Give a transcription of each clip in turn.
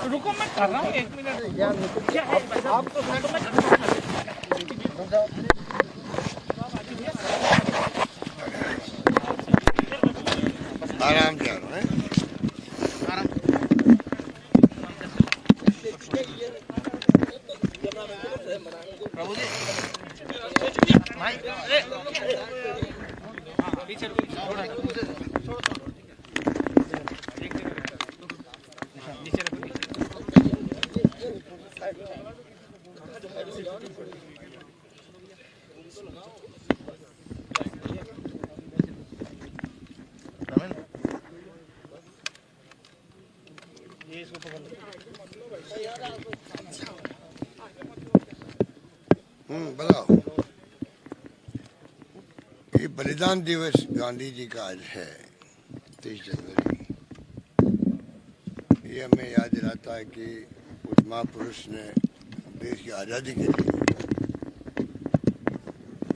रुको मैं कर रहा हूँ 1 मिनट क्या है आप तो आराम से आराम है प्रभु जी भाई पीछे बताओ। ये बलिदान दिवस गांधी जी का आज है 23 जनवरी। ये हमें याद दिलाता है कि उस महापुरुष ने देश की आज़ादी के लिए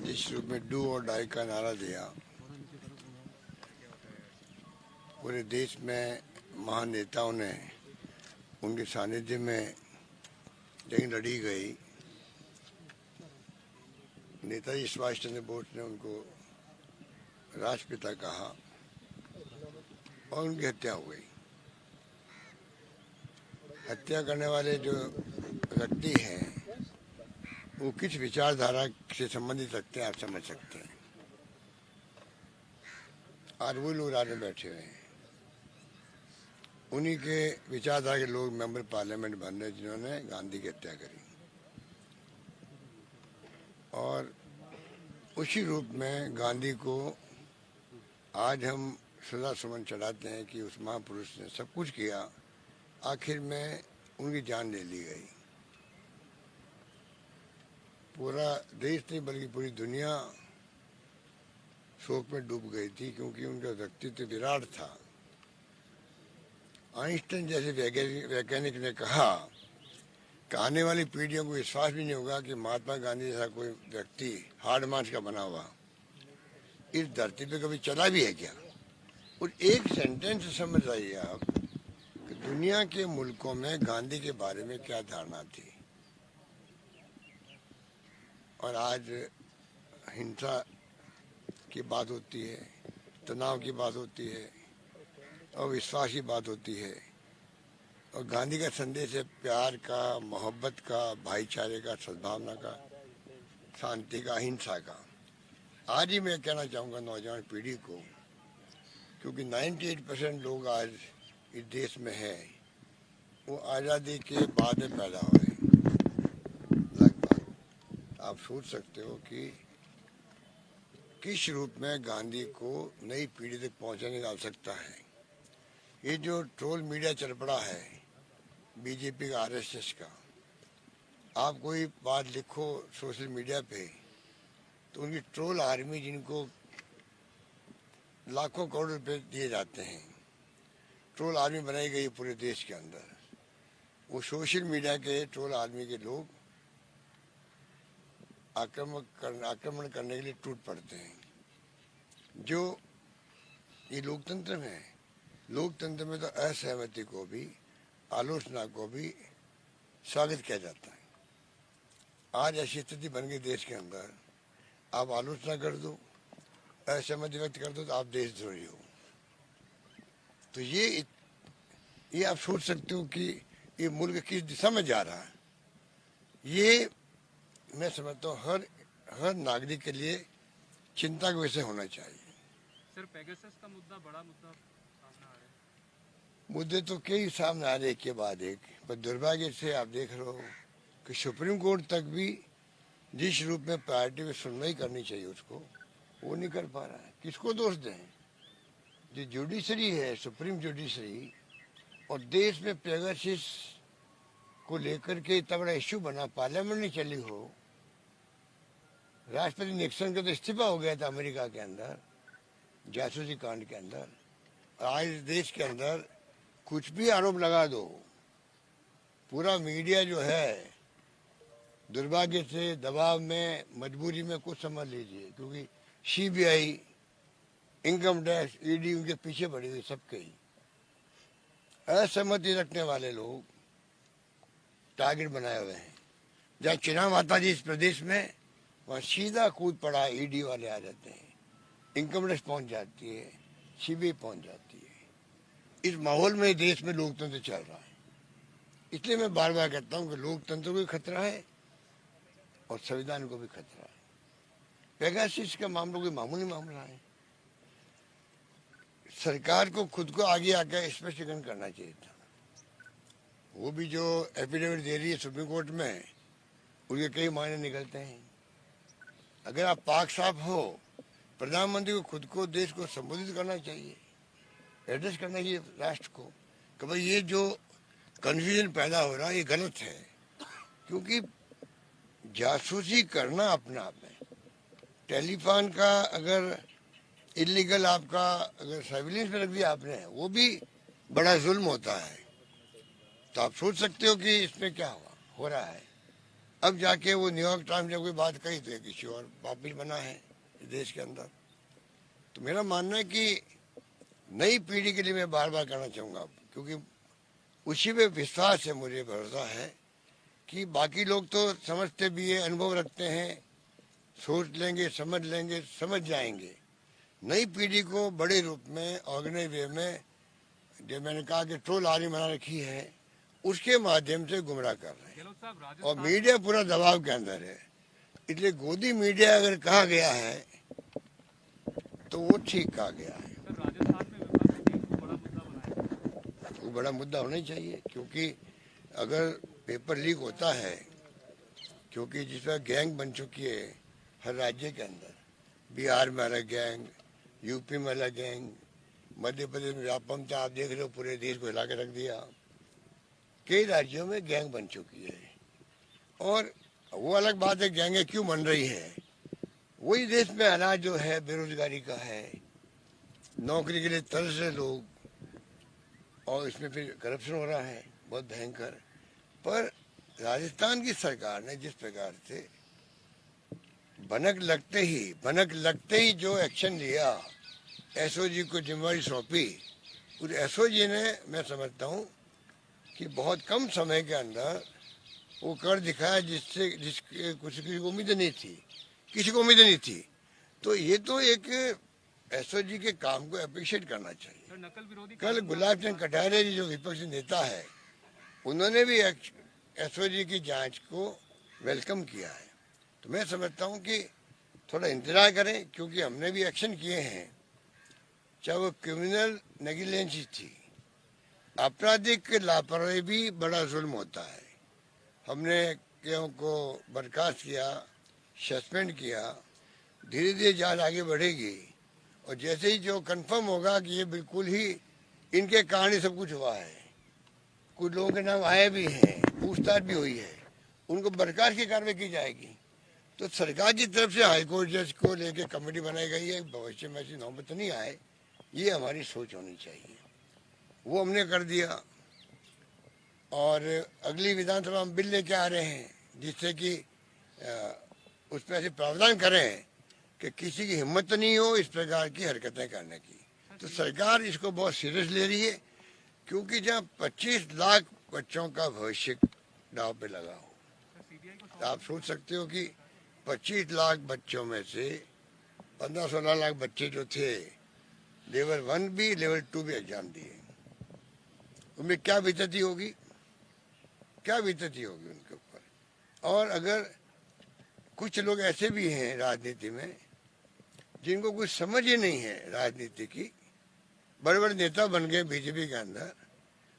जिस रूप में डू और डाई का नारा दिया, पूरे देश में महान नेताओं ने उनके सानिध्य में जंग लड़ी गई। नेताजी सुभाष चंद्र बोस ने उनको राष्ट्रपिता कहा और उनकी हत्या हो गई। हत्या करने वाले जो व्यक्ति हैं वो किस विचारधारा से संबंधित रखते हैं आप समझ सकते हैं। आज वो लोग राज्य में बैठे हुए हैं, उन्हीं के विचारधारा के लोग मेंबर पार्लियामेंट बन रहे जिन्होंने गांधी की हत्या करी। और उसी रूप में गांधी को आज हम श्रद्धा सुमन चढ़ाते हैं कि उस महापुरुष ने सब कुछ किया, आखिर में उनकी जान ले ली गई। पूरा देश नहीं बल्कि पूरी दुनिया शोक में डूब गई थी, क्योंकि उनका व्यक्तित्व विराट था। आइंस्टाइन जैसे वैज्ञानिक ने कहा कि आने वाली पीढ़ियों को विश्वास भी नहीं होगा कि महात्मा गांधी जैसा कोई व्यक्ति हार्ड मांस का बना हुआ इस धरती पे कभी चला भी है क्या। और एक सेंटेंस समझ आइए आप कि दुनिया के मुल्कों में गांधी के बारे में क्या धारणा थी। और आज हिंसा की बात होती है, तनाव की बात होती है और विश्वास की बात होती है। और गांधी का संदेश है प्यार का, मोहब्बत का, भाईचारे का, सद्भावना का, शांति का, अहिंसा का। आज ही मैं कहना चाहूँगा नौजवान पीढ़ी को, क्योंकि 98% लोग आज इस देश में हैं वो आज़ादी के बाद में पैदा हुए लगभग। आप सोच सकते हो कि किस रूप में गांधी को नई पीढ़ी तक पहुंचाने की आवश्यकता है। ये जो ट्रोल मीडिया चल पड़ा है बीजेपी का, आरएसएस का, आप कोई बात लिखो सोशल मीडिया पे तो उनकी ट्रोल आर्मी जिनको लाखों करोड़ रुपए दिए जाते हैं, ट्रोल आर्मी बनाई गई पूरे देश के अंदर। वो सोशल मीडिया के ट्रोल आर्मी के लोग आक्रमण करने के लिए टूट पड़ते हैं। जो ये लोकतंत्र में है, लोकतंत्र में तो असहमति को भी, आलोचना को भी स्वागत किया जाता है। आज ऐसी स्थिति बन गई देश के अंदर, आप आलोचना कर दो, असहमति व्यक्त कर दो तो आप देशद्रोही हो। तो ये आप सोच सकते हो कि ये मुल्क किस दिशा में जा रहा है। ये मैं समझता हूँ हर नागरिक के लिए चिंता का विषय होना चाहिए। सर पेगासस का मुद्दा बड़ा मुद्दा सामने आ रहा है। मुद्दे तो कई सामने आ रहे एक के बाद एक, पर दुर्भाग्य से आप देख रहे हो कि सुप्रीम कोर्ट तक भी जिस रूप में प्रायोरिटी में सुनवाई करनी चाहिए उसको वो नहीं कर पा रहा है। किसको दोष दें? जो जुडिशरी है, सुप्रीम जुडिशरी, और देश में पेगासस को लेकर के इतना बड़ा इश्यू बना, पार्लियामेंट नहीं चली हो। राष्ट्रपति निक्सन का तो इस्तीफा हो गया था अमेरिका के अंदर जासूसी कांड के अंदर। आज देश के अंदर कुछ भी आरोप लगा दो, पूरा मीडिया जो है दुर्भाग्य से दबाव में, मजबूरी में कुछ समझ लीजिए, क्योंकि सीबीआई, इनकम टैक्स, ईडी उनके पीछे पड़ी हुई सबके ही। असहमति रखने वाले लोग टारगेट बनाए हुए हैं। जहाँ चुनाव आता जी इस प्रदेश में, वहाँ सीधा कूद पड़ा ईडी वाले आ जाते हैं, इनकम टैक्स पहुंच जाती है, सीबीआई पहुंच जाती है। इस माहौल में देश में लोकतंत्र चल रहा है। इसलिए मैं बार बार कहता हूँ कि लोकतंत्र को भी खतरा है और संविधान को भी खतरा है। पेगासस का मामला कोई मामूली मामला है। सरकार को खुद को आगे आकर स्पष्टीकरण करना चाहिए था। वो भी जो एफिडेविट दे रही है सुप्रीम कोर्ट में, उनके कई मायने निकलते हैं। अगर आप पाक साफ हो, प्रधानमंत्री को खुद को, देश को संबोधित करना चाहिए, एड्रेस करना चाहिए राष्ट्र को कि भाई ये जो कन्फ्यूजन पैदा हो रहा है ये गलत है। क्योंकि जासूसी करना अपने आप में, टेलीफोन का अगर इलीगल आपका अगर सर्विलेंस में रख दिया आपने, वो भी बड़ा जुल्म होता है। तो आप सोच सकते हो कि इसमें क्या हो रहा है। अब जाके वो न्यूयॉर्क टाइम्स ने कोई बात कही तो किसी और वापिस बना है देश के अंदर। तो मेरा मानना है कि नई पीढ़ी के लिए मैं बार बार कहना चाहूँगा, क्योंकि उसी पे विश्वास है, मुझे भरोसा है कि बाकी लोग तो समझते भी है, अनुभव रखते हैं, सोच लेंगे, समझ जाएंगे। नई पीढ़ी को बड़े रूप में, ऑर्गेनाइज वे में, जो मैंने कहा कि ट्रोल आर्मी बना रखी है, उसके माध्यम से गुमराह कर रहे हैं। और मीडिया पूरा दबाव के अंदर है। इसलिए गोदी मीडिया अगर कहा गया है तो वो ठीक कहा गया है। वो बड़ा मुद्दा होना ही चाहिए, क्योंकि अगर पेपर लीक होता है, क्योंकि जिस तरह गैंग बन चुकी है हर राज्य के अंदर, बिहार में अलग गैंग, यूपी में अलग गैंग, मध्य प्रदेश में व्यापम था, आप देख रहे हो पूरे देश को हिला के रख दिया। कई राज्यों में गैंग बन चुकी है। और वो अलग बात है गैंगें क्यों बन रही है। वही देश में हालात जो है बेरोजगारी का है, नौकरी के लिए तरस रहे लोग, और इसमें फिर करप्शन हो रहा है बहुत भयंकर। पर राजस्थान की सरकार ने जिस प्रकार से भनक लगते ही जो एक्शन लिया, एसओजी को जिम्मेवारी सौंपी, उस एसओजी ने, मैं समझता हूँ कि बहुत कम समय के अंदर वो कर दिखाया जिसके किसी को उम्मीद नहीं थी। तो ये तो एक एसओजी के काम को अप्रिशिएट करना चाहिए। कल गुलाब चंद कटारिया जी जो विपक्षी नेता है, उन्होंने भी एसओजी की जांच को वेलकम किया है। तो मैं समझता हूँ कि थोड़ा इंतजार करें, क्योंकि हमने भी एक्शन किए हैं, चाहे वो क्रिमिनल नेग्लिजेंसी थी, आपराधिक लापरवाही भी बड़ा जुल्म होता है। हमने केओं को बर्खास्त किया, सस्पेंड किया, धीरे धीरे जांच आगे बढ़ेगी, और जैसे ही जो कंफर्म होगा कि ये बिल्कुल ही इनके कारण ही सब कुछ हुआ है, कुछ लोगों के नाम आए भी हैं, पूछताछ भी हुई है, उनको बर्खास्त की कार्रवाई की जाएगी। तो सरकार की तरफ से हाईकोर्ट जज को लेके कमेटी बनाई गई है, भविष्य में ऐसी नौबत नहीं आए, ये हमारी सोच होनी चाहिए। वो हमने कर दिया। और अगली विधानसभा में बिल लेके आ रहे हैं, जिससे कि उस पर ऐसे प्रावधान करें कि किसी की हिम्मत नहीं हो इस प्रकार की हरकतें करने की। तो सरकार इसको बहुत सीरियस ले रही है, क्योंकि जहाँ 25 लाख बच्चों का भविष्य दांव पे लगा हो, तो आप सोच सकते हो कि 25 लाख बच्चों में से 15-16 लाख बच्चे जो थे, लेवल 1 भी लेवल 2 भी एग्जाम दिए, उनमें क्या बीतती होगी उनके ऊपर। और अगर कुछ लोग ऐसे भी हैं राजनीति में जिनको कुछ समझ ही नहीं है राजनीति की, बड़े बड़े नेता बन गए बीजेपी के अंदर,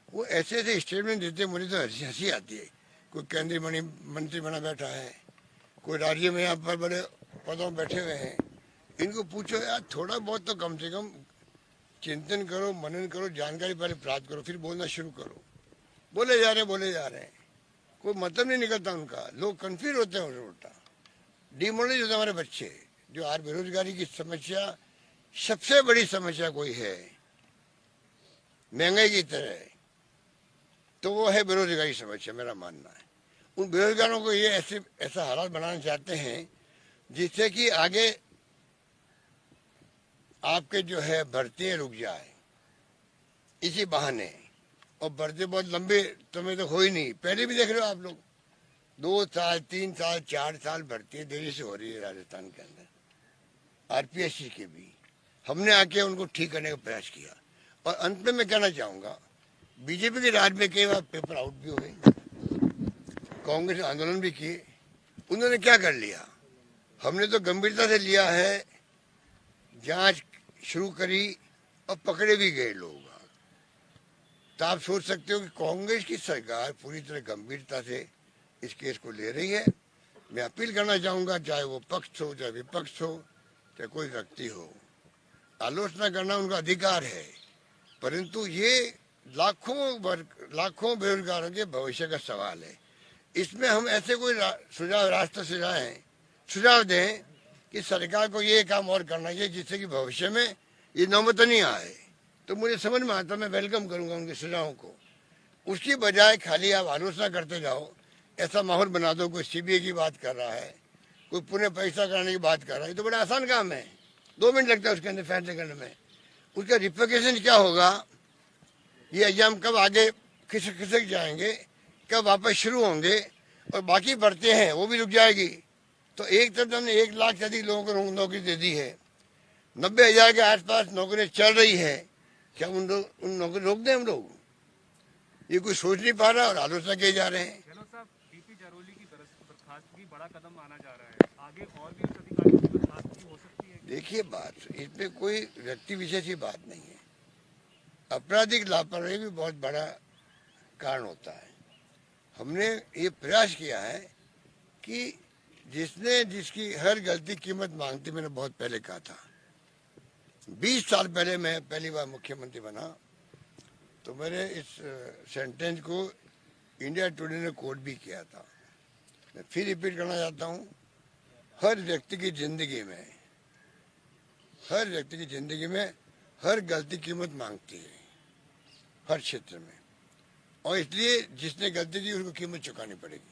वो ऐसे ऐसे स्टेटमेंट देते, मुझे तो हंसी आती है। कोई केंद्रीय मंत्री बना बैठा है, कोई राज्य में यहाँ पर बड़े पदों में बैठे हुए हैं, इनको पूछो यार थोड़ा बहुत तो कम से कम चिंतन करो, मनन करो, जानकारी पहले प्राप्त करो, फिर बोलना शुरू करो। बोले जा रहे हैं, कोई मतलब नहीं निकलता उनका। लोग कंफ्यूज होते हैं उल्टा, डिमोरलाइज होते हैं हमारे बच्चे। जो आज बेरोजगारी की समस्या, सबसे बड़ी समस्या कोई है महंगाई की तरह, तो वो है बेरोजगारी समस्या, मेरा मानना है। उन बेरोजगारों को ये ऐसा हालात बनाना चाहते हैं जिससे कि आगे आपके जो है भर्ती रुक जाए इसी बहाने। और भर्ती बहुत लंबे समय तक हो ही नहीं, पहले भी देख रहे हो आप लोग, 2 साल 3 साल 4 साल भर्ती देरी से हो रही है राजस्थान के अंदर। आरपीएससी के भी हमने आके उनको ठीक करने का प्रयास किया। और अंत में मैं कहना चाहूंगा, बीजेपी के राज में कई बार पेपर आउट भी हुए, कांग्रेस आंदोलन भी किए, उन्होंने क्या कर लिया? हमने तो गंभीरता से लिया है, जांच शुरू करी और पकड़े भी गए लोग। तो आप सोच सकते हो कि कांग्रेस की सरकार पूरी तरह गंभीरता से इस केस को ले रही है। मैं अपील करना चाहूंगा, चाहे वो पक्ष हो चाहे विपक्ष हो चाहे कोई व्यक्ति हो, आलोचना करना उनका अधिकार है, परंतु ये लाखों बेरोजगारों के भविष्य का सवाल है। इसमें हम ऐसे कोई रास्ता सुझाव दें कि सरकार को ये काम और करना चाहिए जिससे कि भविष्य में ये नौबत नहीं आए, तो मुझे समझ में आता, मैं वेलकम करूंगा उनके सुझावों को। उसकी बजाय खाली आप आलोचना करते जाओ, ऐसा माहौल बना दो, कोई सीबीआई की बात कर रहा है, कोई पुनः परीक्षा कराने की बात कर रहा है, ये तो बड़ा आसान काम है, 2 मिनट लगता है उसके अंदर फैसले करने में। उसका रिप्लिकेशन क्या होगा, ये एग्जाम कब आगे खिसक जाएंगे, कब वापस शुरू होंगे, और बाकी बढ़ते हैं वो भी रुक जाएगी। तो एक तरफ हमने 1 लाख से अधिक लोगों को नौकरी दे दी है, 90,000 के आसपास नौकरी चल रही है, क्या उन नौकरी रोक दें हम लोग? ये कोई सोच नहीं पा रहा और आलोचना किए जा रहे हैं। गहलोत साहब, बीपी जरौली की बर्खास्तगी बड़ा कदम माना जा रहा है, आगे और भी उस अधिकारी की बर्खास्तगी हो सकती है? देखिए, बात इसमें कोई व्यक्ति विशेष की बात नहीं है, आपराधिक लापरवाही भी बहुत बड़ा कारण होता है। हमने ये प्रयास किया है कि जिसकी हर गलती कीमत मांगती, मैंने बहुत पहले कहा था, 20 साल पहले मैं पहली बार मुख्यमंत्री बना, तो मैंने इस सेंटेंस को इंडिया टुडे ने कोट भी किया था। मैं फिर रिपीट करना चाहता हूँ, हर व्यक्ति की जिंदगी में हर गलती कीमत मांगती है, हर क्षेत्र में, और इसलिए जिसने गलती की उसको कीमत चुकानी पड़ेगी।